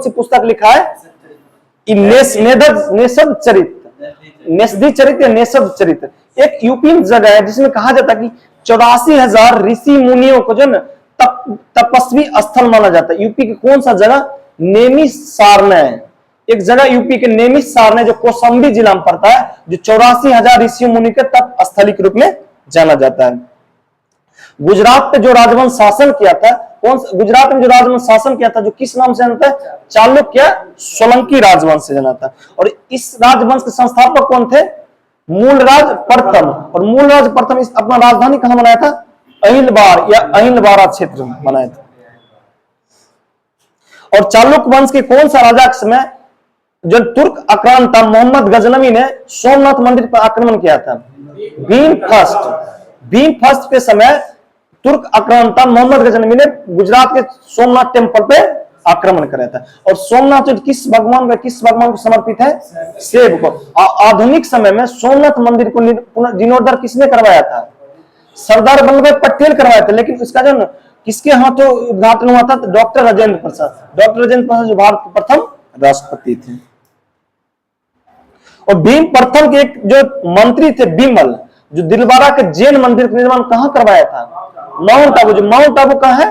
सी पुस्तक लिखा है? नेशद चरित्र, नेशदी चरित्र या नेशद चरित्र। एक यूपी में जगह है जिसमें कहा जाता है कि 84,000 ऋषि मुनियों को जो न तपस्वी स्थल माना जाता है। यूपी की कौन सा जगह? नेमिषारण्य। एक जगह यूपी के नेमिषारण्य जो कौशाम्बी जिला में पड़ता है, जो 84,000 ऋषि मुनि के तप स्थली के रूप में जाना जाता है। गुजरात पे जो राजवंश शासन किया था, गुजरात में जो राजवंश शासन किया था, जो किस नाम से जानता है? चालुक्य सोलंकी राजवंश से जाना था। और इस राजवंश के संस्थापक कौन थे? मूलराज प्रथम। और मूलराज प्रथम अपना राजधानी कहां बनाया था? अहिलवार या अहिलवारा क्षेत्र में बनाया था। और चालुक्य वंश के कौन सा राजा के समय जो तुर्क आक्रांत था, मोहम्मद गजनवी ने सोमनाथ मंदिर पर आक्रमण किया था? भीम फर्स्ट के समय तुर्क आक्रांता मोहम्मद गजनवी ने गुजरात के सोमनाथ टेम्पल पे आक्रमण कराया था। और सोमनाथ किस भगवान को समर्पित है? शिव को। आधुनिक समय में सोमनाथ मंदिर को जीर्णोद्धार किसने करवाया था? सरदार वल्लभ भाई पटेल करवाया था। लेकिन इसका जो किसके हाथों उद्घाटन हुआ था? तो डॉक्टर राजेंद्र प्रसाद जो भारत के प्रथम राष्ट्रपति थे। और भीम प्रथम के एक जो मंत्री थे बिमल, जो दिलवारा के जैन मंदिर का निर्माण कहां करवाया था? माउंट आबू। जो माउंट आबू कहां है?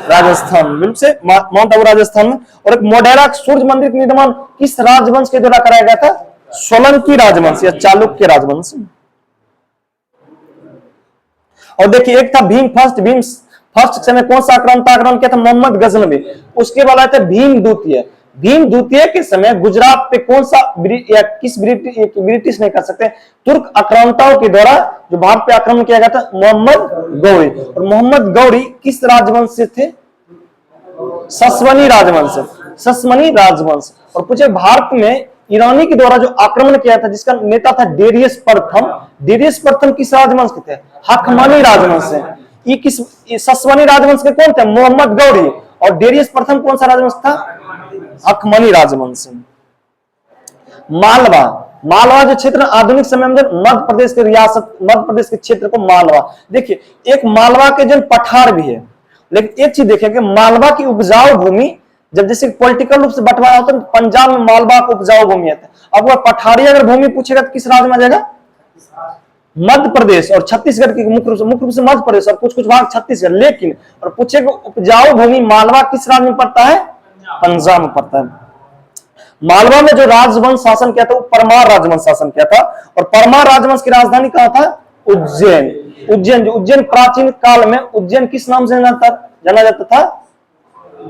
राजस्थान में। बिल्कुल से माउंट आबू राजस्थान में। और एक मोढेरा सूर्य मंदिर का निर्माण किस राजवंश के द्वारा कराया गया था? सोलंकी राजवंश या चालुक्य राजवंश। और देखिए, एक था भीम फर्स्ट समय कौन सा आक्रमण किया था? मोहम्मद गजनवी। उसके बाद आया था भीम द्वितीय। भीम द्वितीय के समय गुजरात पे कौन सा या किस ब्रिटिश नहीं कर सकते, तुर्क आक्रांताओं के द्वारा जो भारत पे आक्रमण किया गया था? मोहम्मद गौरी। और मोहम्मद गौरी किस राजवंश से थे? सस्वनी राजवंश। और पूछे भारत में ईरानी के द्वारा जो आक्रमण किया था, जिसका नेता था डेरियस प्रथम किस राजवंश के थे? हकमानी राजवंश से। ये किस सस्वनी राजवंश के कौन थे? मोहम्मद गौरी। और डेरियस प्रथम कौन सा राजवंश था? हकमानी राजवंश। मालवा जो क्षेत्र आधुनिक समय में मध्य प्रदेश के क्षेत्र को मालवा। देखिए, एक मालवा के जन पठार भी है। लेकिन एक चीज देखिए कि मालवा की उपजाऊ भूमि जब जैसे पॉलिटिकल रूप से बंटवारा होता है, तो पंजाब में मालवा को उपजाऊ भूमि है। अब वह पठारी अगर भूमि पूछेगा तो किस राज्य में आ जाएगा? मध्य प्रदेश। और छत्तीसगढ़ की मुख्य रूप से मध्य प्रदेश और कुछ भाग छत्तीसगढ़। लेकिन और पूछेगा उपजाऊ भूमि मालवा किस राज्य में पड़ता है? पंजाब में पड़ता है। मालवा में जो राजवंश शासन किया था वो परमार राजवंश शासन किया था। और परमार राजवंश की राजधानी कहां था? उज्जैन प्राचीन काल में उज्जैन किस नाम से जाना जाता था?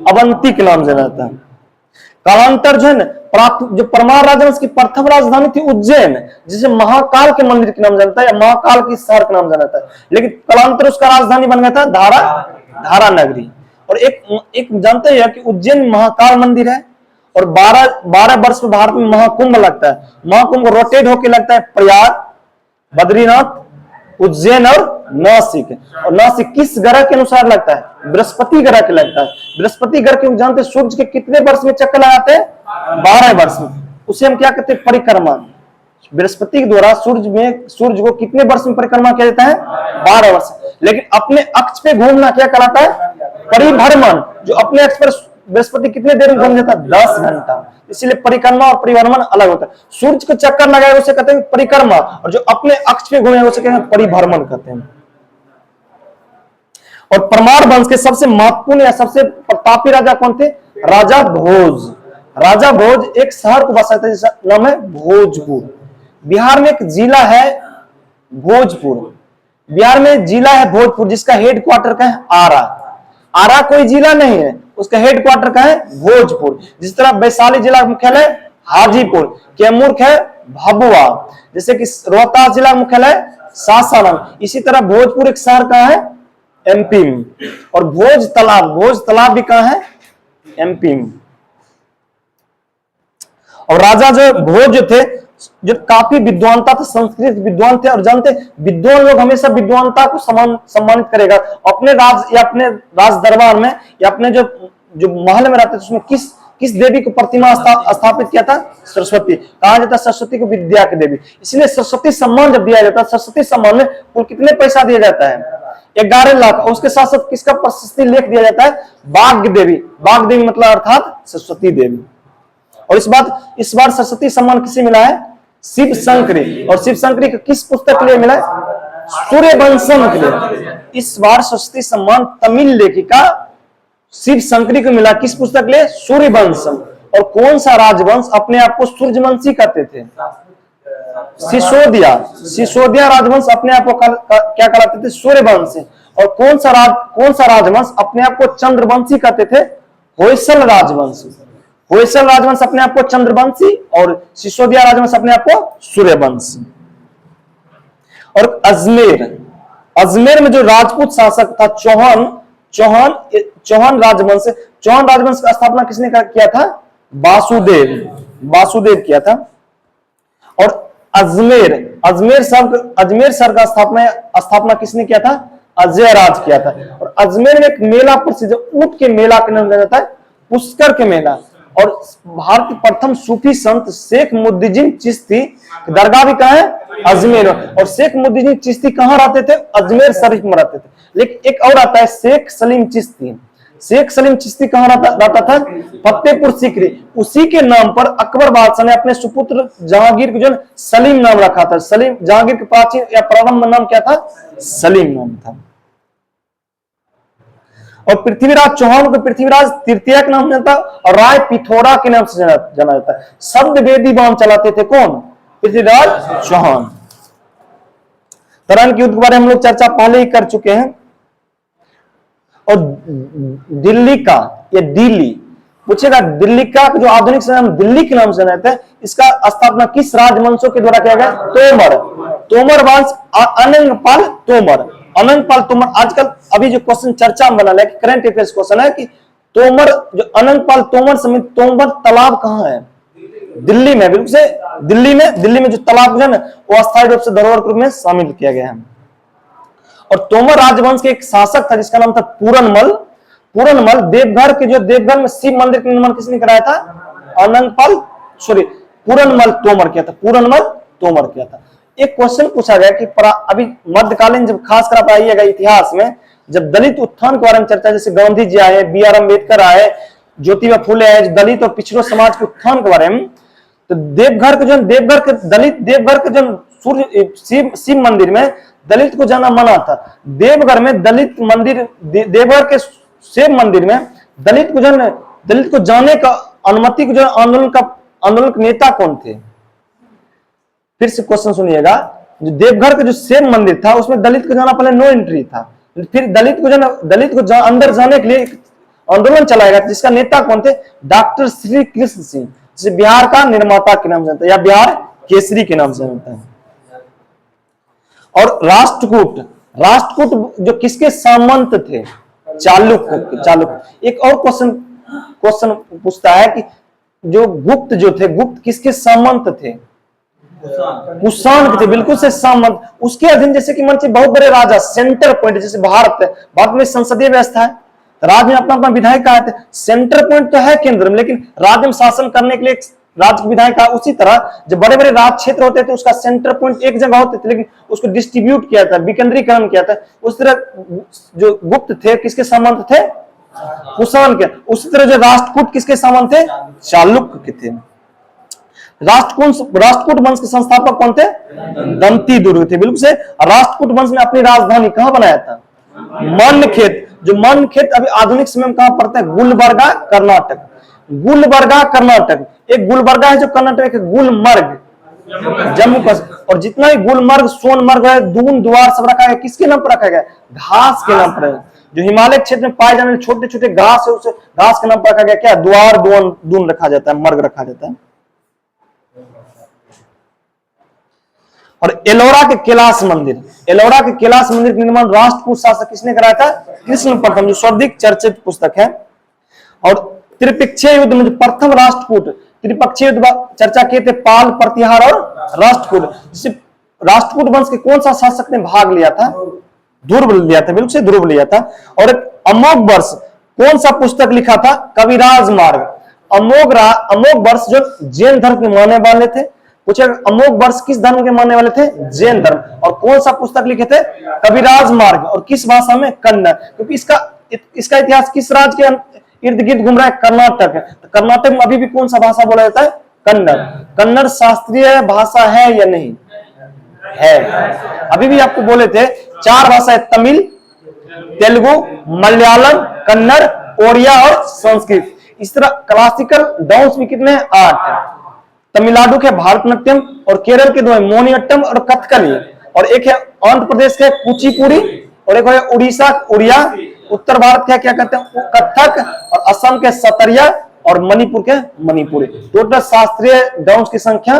अवंती के नाम से जाना जाता है। कालांतर जो है ना, जो परमार राजवंश की प्रथम राजधानी थी उज्जैन, जिसे महाकाल के मंदिर के नाम जाना जाता है या महाकाल की शहर के नाम जाना जाता है। लेकिन कालांतर उसका राजधानी बन गया था धारा नगरी। और एक जानते हैं कि उज्जैन महाकाल मंदिर है। और 12 वर्ष में भारत में महाकुंभ लगता है। महाकुंभ रोटेट होकर लगता है प्रयाग, बद्रीनाथ, उज्जैन और नासिक। और नासिक किस ग्रह के अनुसार लगता है? बृहस्पति ग्रह के लगता है। बृहस्पति ग्रह के जानते सूर्य के कितने वर्ष में चक्कर लगाते हैं? 12 वर्ष में। उसे हम क्या कहते हैं? परिक्रमा। बृहस्पति के द्वारा सूर्य को कितने वर्ष में परिक्रमा किया जाता है? 12 वर्ष। लेकिन अपने अक्ष पे घूमना क्या कहलाता है? परिभ्रमण। जो अपने अक्ष पर बृहस्पति कितने देर में घूम जाता है? 10 घंटा। इसीलिए परिक्रमा और परिभ्रमण अलग होता है। सूर्य को चक्कर लगाए उसे कहते हैं परिक्रमा, और जो अपने अक्ष पे घूमे उसे कहते हैं परिभ्रमण कहते हैं। और परमार वंश के सबसे महत्वपूर्ण या सबसे प्रतापी राजा कौन थे? राजा भोज एक शहर को बसाते हैं जिसका नाम है भोजपुर। बिहार में एक जिला है भोजपुर। बिहार में जिला है भोजपुर, जिसका हेडक्वार्टर का है आरा कोई जिला नहीं है, उसका हेडक्वार्टर का है भोजपुर। जिस तरह वैशाली जिला का मुख्यालय हाजीपुर, कैमूर है भभुआ, जैसे कि रोहतास जिला मुख्यालय सासाराम। इसी तरह भोजपुर एक शहर का है एमपी में। और भोज तालाब भी कहां है? एमपी में। और राजा जो भोज थे, जो काफी विद्वानता थे, संस्कृत विद्वान थे। और जानते विद्वान लोग हमेशा विद्वानता को सम्मानित करेगा। अपने राज या अपने राज दरबार में या अपने जो महल में रहते थे उसमें किस देवी को प्रतिमा स्थापित किया था? सरस्वती। कहा जाता है सरस्वती को विद्या की देवी, इसलिए सरस्वती सम्मान जब दिया जाता है, सरस्वती सम्मान में कुल कितने पैसा दिया जाता है? 11 लाख। और उसके साथ साथ किसका प्रशस्ति लेख दिया जाता है? भाग्य देवी। भाग्य देवी मतलब अर्थात सरस्वती देवी। और इस बार सरस्वती सम्मान किसे मिला है? शिव शंकरी। और शिव शंकरी को किस पुस्तक के लिए मिला है? सूर्यवंशम के लिए। इस बार सरस्वती सम्मान तमिल लेखिका शिव शंकरी को मिला, किस पुस्तक ले? सूर्यवंशम। और कौन सा राजवंश अपने आप को सूर्यवंशी कहते थे? सिसोदिया। सिसोदिया राजवंश अपने आप को क्या कहलाते थे? सूर्यवंशी। और कौन सा राजवंश अपने आप को चंद्रवंशी कहते थे? होयसल राजवंश। होयसल राजवंश अपने आप को चंद्रवंशी और सिसोदिया राजवंश अपने आप को सूर्यवंशी। और अजमेर में जो राजपूत शासक था चौहान राजवंश की स्थापना किसने किया था? वासुदेव किया था। और अजमेर शहर का स्थापना किसने किया था? अजय राज किया था। और अजमेर में एक मेला प्रसिद्ध, ऊंट के मेला के नाम जाता है पुष्कर के मेला। और भारत के प्रथम सूफी संत शेख मुद्दुद्दीन चिश्ती दरगाह भी कहाँ है? अजमेर। और शेख मुद्दुद्दीन चिश्ती कहाँ रहते थे? अजमेर शरीफ में रहते थे। लेकिन एक और आता है शेख सलीम चिश्ती। शेख सलीम चिश्ती कहाँ रहता था? फतेहपुर सीकरी। उसी के नाम पर अकबर बादशाह ने अपने सुपुत्र जहांगीर को जो सलीम नाम रखा था। सलीम, जहांगीर के प्राचीन या प्रारंभ नाम क्या था? सलीम नाम था। और पृथ्वीराज चौहान को पृथ्वीराज तृतीया के नाम से जाता और राय पिथौरा के नाम से जाना जाता है। शब्द वेदी बांध चलाते थे कौन? पृथ्वीराज चौहान। तराइन के युद्ध के बारे में हम लोग चर्चा पहले ही कर चुके हैं। और दिल्ली का या दिल्ली पूछेगा, दिल्ली का जो आधुनिक समय में दिल्ली के नाम से जाना जाता है, इसका स्थापना किस राजवंशों के द्वारा किया गया? तोमर वंश। अनंगपाल तोमर। आजकल अभी जो क्वेश्चन चर्चा में बना है, करंट अफेयर्स क्वेश्चन है कि अनंगपाल तोमर समेत तोमर तालाब कहाँ है? दिल्ली में। बिल्कुल से दिल्ली में जो तालाब है ना, वो अस्थायी रूप से धरोहर के रूप में शामिल किया गया है। और तोमर राजवंश के एक शासक था जिसका नाम था पूरनमल। देवघर में शिव मंदिर का निर्माण किसने कराया था? पूरनमल तोमर किया था। एक क्वेश्चन पूछा गया कि अभी मध्यकालीन जब खास कर आप आइएगा इतिहास में, जब दलित उत्थान के बारे में चर्चा, जैसे गांधी जी आए, बी.आर. अम्बेडकर आए, ज्योतिबा फुले आए, दलित और पिछड़ों समाज के उत्थान के बारे में, तो देवघर के जो शिव मंदिर में दलित को जाना मना था। देवघर के शिव मंदिर में दलित को जाने का अनुमति को जो आंदोलन के नेता कौन थे? फिर से क्वेश्चन सुनिएगा। जो देवघर का जो शिव मंदिर था उसमें दलित को जाना पहले नो एंट्री था। फिर दलित को अंदर जाने के लिए आंदोलन चलाया गया, जिसका नेता कौन थे? डॉक्टर श्री कृष्ण सिंह, जिसे बिहार का निर्माता के नाम से जानता है या बिहार केसरी के नाम से जानता है। और राष्ट्रकूट जो किसके सामंत थे? चालुक्य। एक और क्वेश्चन पूछता है कि जो गुप्त किसके सामंत थे? कुषाण के थे। बिल्कुल से सामंत। उसके अधीन जैसे कि मंच बहुत बड़े राजा, सेंटर पॉइंट, जैसे भारत में संसदीय व्यवस्था है, राज्य में अपना विधायक आए थे। सेंटर पॉइंट तो है केंद्र में, लेकिन राज्य में शासन करने के लिए राज्य विधायक का। उसी तरह जब बड़े बड़े राज्य क्षेत्र होते थे उसका सेंटर पॉइंट एक जगह होते थे, लेकिन उसको डिस्ट्रीब्यूट किया था, विकेंद्रीकरण किया था। उस तरह जो गुप्त थे किसके सामंत थे? कुषाण के। उसी तरह जो राष्ट्रकूट किसके सामंत थे? चालुक्य के थे। राष्ट्रकूट वंश के संस्थापक कौन थे? दंती दुर्ग थे। बिल्कुल से। राष्ट्रकूट वंश ने अपनी राजधानी कहां बनाया था? मनखेत। जो मनखेत अभी आधुनिक समय में कहां पड़ता है? गुलबर्गा कर्नाटक। एक गुलबर्गा है जो कर्नाटक, गुलमर्ग जम्मू कश्मीर। और जितना भी गुलमर्ग, सोनमर्ग है, दून, द्वार सब रखा है, किसके नाम पर रखा गया? घास के नाम पर। जो हिमालय क्षेत्र में पाए जाने वाले छोटे छोटे घास है, उसे घास के नाम पर रखा गया। क्या? द्वार, दून रखा जाता है, मर्ग रखा जाता है। और एलोरा के कैलाश मंदिर के निर्माण राष्ट्रकूट शासक किसने कराया था? कृष्ण प्रथम, जो सर्वाधिक चर्चित पुस्तक है। और त्रिपक्षीय युद्ध में जो प्रथम त्रिपक्षीय युद्ध चर्चा किए थे, पाल, प्रतिहार और राष्ट्रकूट। राष्ट्रकूट वंश के कौन सा शासक ने भाग लिया था? ध्रुव लिया था। बिल्कुल से ध्रुव लिया था। और एक अमोघ वर्ष कौन सा पुस्तक लिखा था? कविराज मार्ग। अमोघ वर्ष जो जैन धर्म के मानने वाले थे, पूछेगा अमोघ वर्ष किस धर्म के मानने वाले थे? जैन धर्म। और कौन सा पुस्तक लिखे थे? कविराज मार्ग। और किस भाषा में? कन्नड़। क्योंकि इसका इतिहास किस राज्य के इर्द गिर्द घूम रहा है? कर्नाटक है। तो कर्नाटक में अभी भी कौन सा भाषा बोला जाता है? कन्नड़। कन्नड़ शास्त्रीय भाषा है या नहीं है? अभी भी आपको बोले थे 4 भाषा है, तमिल, तेलुगु, मलयालम, कन्नड़, ओडिया और संस्कृत। इस तरह क्लासिकल डांस भी कितने हैं? 8। तमिलनाडु के भारतनाट्यम और केरल के 2 है, मोहिनीअट्टम और कथकली। और एक है आंध्र प्रदेश के कुचिपुड़ी और एक है उड़ीसा उड़िया। उत्तर भारत के क्या कहते हैं? कथक। और असम के सतरिया और मणिपुर के मणिपुरी। टोटल शास्त्रीय डांस की संख्या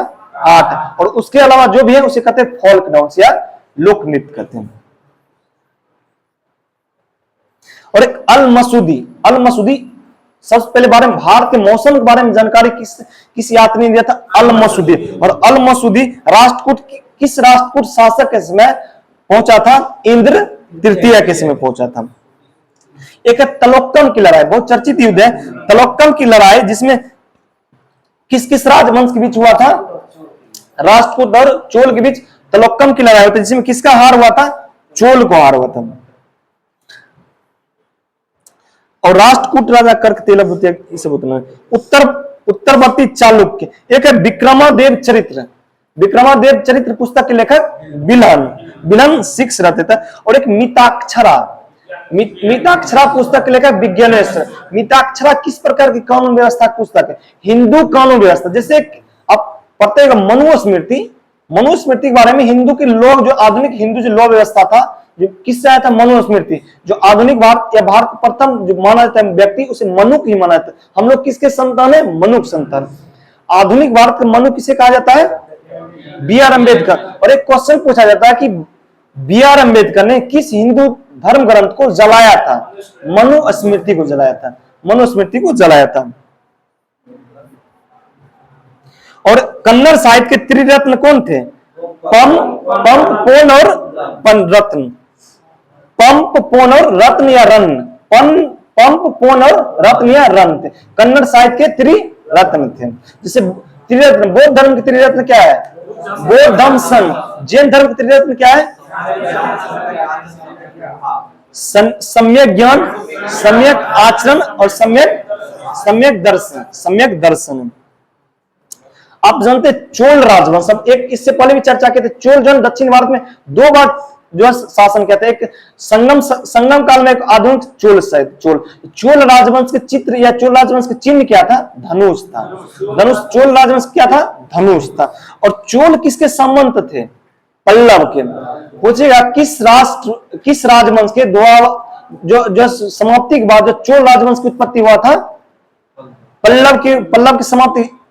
8। और उसके अलावा जो भी है उसे कहते हैं फोल्क डांस या लोक नृत्य कहते हैं। और एक अल मसूदी सबसे पहले बारे में भारत के मौसम के बारे में जानकारी किस यात्री ने दिया था? अल मसूदी। और अल मसूदी किस राष्ट्रकूट शासक के समय पहुंचा था? इंद्र तृतीय के समय पहुंचा था। एक है तलोक्कम की लड़ाई, बहुत चर्चित युद्ध है तलोक्कम की लड़ाई, जिसमें किस किस राजवंश के बीच हुआ था? राष्ट्रकूट और चोल के बीच तलोक्कम की लड़ाई होती है, जिसमें किसका हार हुआ था? चोल को हार हुआ था। और राष्ट्रकूट राजा कर्क तेलबुतिया इसे बोलते हैं। उत्तरवर्ती चालुक्य। एक है विक्रमादेव चरित्र पुस्तक के लेखक बिल्हन 6 रहते थे। और एक मिताक्षरा पुस्तक के लेखक विज्ञानेश्वर। मिताक्षरा किस प्रकार की कानून व्यवस्था पुस्तक है? हिंदू कानून व्यवस्था। जैसे आप पढ़ते हैं मनुस्मृति के बारे में, हिंदू के लोग जो आधुनिक हिंदू जो लॉ व्यवस्था था जो किससे आया था? मनुस्मृति। जो आधुनिक भारत या भारत प्रथम जो माना जाता है व्यक्ति, उसे मनुक ही माना जाता है। हम लोग किसके संतान है? मनुक संतान। आधुनिक भारत के मनुक किसे कहा जाता है? B.R. अम्बेडकर। और एक क्वेश्चन पूछा जाता है कि B.R. अम्बेडकर ने किस हिंदू धर्म ग्रंथ को जलाया था? मनुस्मृति को जलाया था। और कन्नड़ साहित्य के त्रिरत्न कौन थे? पंप, पोन और रत्न। पंप, पोन और रत्न या रन। पंप, पोन और रत्न या रन थे कन्नड़ साहित्य के त्रिरत्न थे। जैसे त्रिरत्न, बौद्ध धर्म के त्रिरत्न क्या है? बौद्ध धम्म संघ। जैन धर्म के त्रिरत्न क्या है? सम्यक ज्ञान, सम्यक आचरण और सम्यक दर्शन। आप जानते हैं चोल राजवंश, अब एक इससे पहले भी चर्चा की थी, चोल जो दक्षिण भारत में 2 बार जो शासन किया था। एक संगम काल में एक आधुनिक चोल राजवंश के चित्र या चोल राजवंश के चिन्ह क्या था? धनुष था। चोल राजवंश क्या था? धनुष था। और चोल किसके संबंध थे? पल्लव के। पूछेगा किस राजवंश के द्वारा जो समाप्ति के बाद जो चोल राजवंश की उत्पत्ति हुआ था? पल्लव की समाप्ति